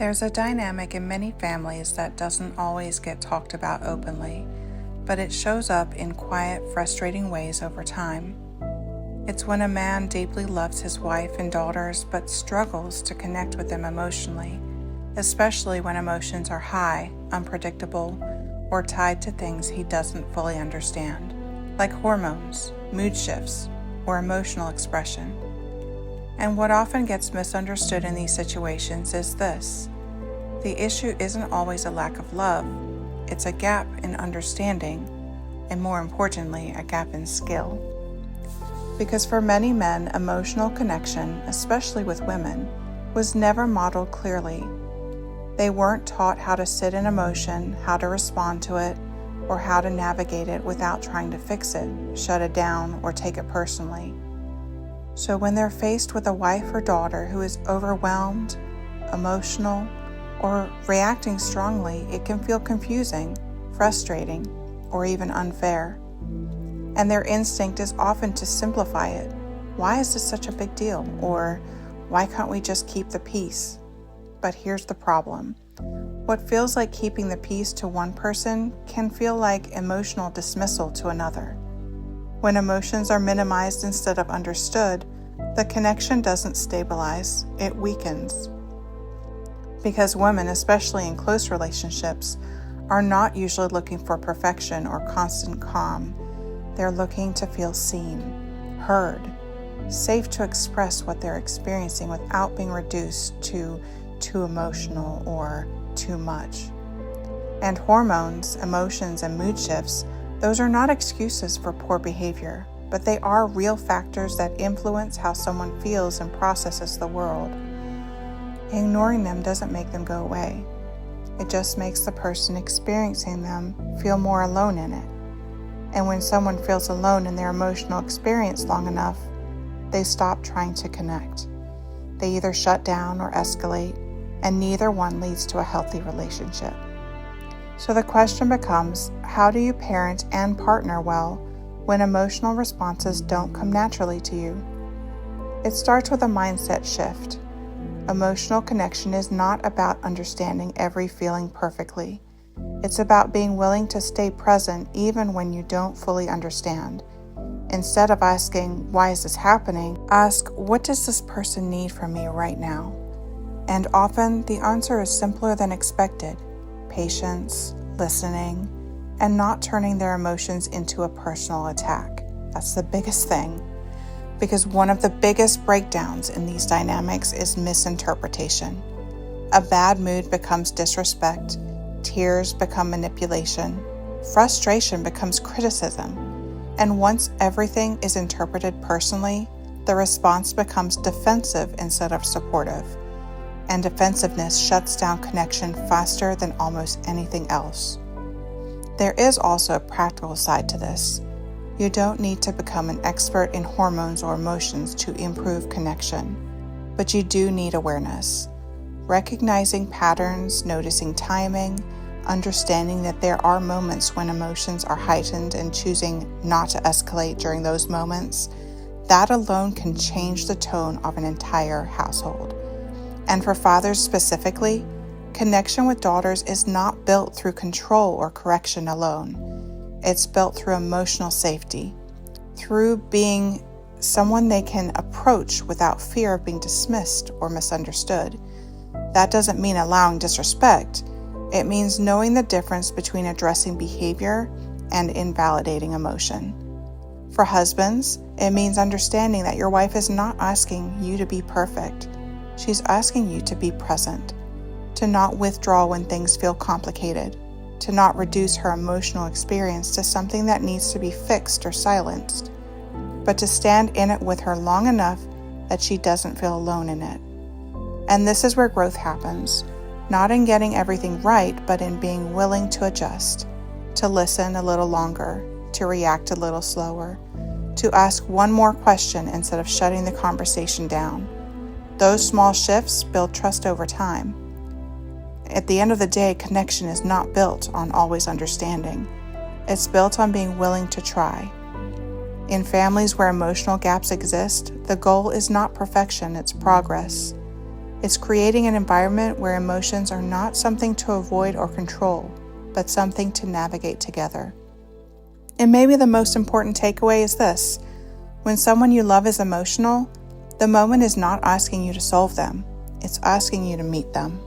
There's a dynamic in many families that doesn't always get talked about openly, but it shows up in quiet, frustrating ways over time. It's when a man deeply loves his wife and daughters but struggles to connect with them emotionally, especially when emotions are high, unpredictable, or tied to things he doesn't fully understand, like hormones, mood shifts, or emotional expression. And what often gets misunderstood in these situations is this: the issue isn't always a lack of love, it's a gap in understanding, and more importantly, a gap in skill. Because for many men, emotional connection, especially with women, was never modeled clearly. They weren't taught how to sit in emotion, how to respond to it, or how to navigate it without trying to fix it, shut it down, or take it personally. So when they're faced with a wife or daughter who is overwhelmed, emotional, or reacting strongly, it can feel confusing, frustrating, or even unfair. And their instinct is often to simplify it. Why is this such a big deal? Or why can't we just keep the peace? But here's the problem. What feels like keeping the peace to one person can feel like emotional dismissal to another. When emotions are minimized instead of understood, the connection doesn't stabilize, it weakens. Because women, especially in close relationships, are not usually looking for perfection or constant calm. They're looking to feel seen, heard, safe to express what they're experiencing without being reduced to too emotional or too much. And hormones, emotions, and mood shifts, those are not excuses for poor behavior, but they are real factors that influence how someone feels and processes the world. Ignoring them doesn't make them go away. It just makes the person experiencing them feel more alone in it. And when someone feels alone in their emotional experience long enough, they stop trying to connect. They either shut down or escalate, and neither one leads to a healthy relationship. So the question becomes, how do you parent and partner well when emotional responses don't come naturally to you? It starts with a mindset shift. Emotional connection is not about understanding every feeling perfectly. It's about being willing to stay present even when you don't fully understand. Instead of asking, why is this happening? Ask, what does this person need from me right now? And often the answer is simpler than expected: patience, listening, and not turning their emotions into a personal attack. That's the biggest thing. Because one of the biggest breakdowns in these dynamics is misinterpretation. A bad mood becomes disrespect, tears become manipulation, frustration becomes criticism, and once everything is interpreted personally, the response becomes defensive instead of supportive. And defensiveness shuts down connection faster than almost anything else. There is also a practical side to this. You don't need to become an expert in hormones or emotions to improve connection, but you do need awareness. Recognizing patterns, noticing timing, understanding that there are moments when emotions are heightened and choosing not to escalate during those moments, that alone can change the tone of an entire household. And for fathers specifically, connection with daughters is not built through control or correction alone. It's built through emotional safety, through being someone they can approach without fear of being dismissed or misunderstood. That doesn't mean allowing disrespect. It means knowing the difference between addressing behavior and invalidating emotion. For husbands, it means understanding that your wife is not asking you to be perfect. She's asking you to be present, to not withdraw when things feel complicated, to not reduce her emotional experience to something that needs to be fixed or silenced, but to stand in it with her long enough that she doesn't feel alone in it. And this is where growth happens, not in getting everything right, but in being willing to adjust, to listen a little longer, to react a little slower, to ask one more question instead of shutting the conversation down. Those small shifts build trust over time. At the end of the day, connection is not built on always understanding. It's built on being willing to try. In families where emotional gaps exist, the goal is not perfection, it's progress. It's creating an environment where emotions are not something to avoid or control, but something to navigate together. And maybe the most important takeaway is this: when someone you love is emotional, the moment is not asking you to solve them, it's asking you to meet them.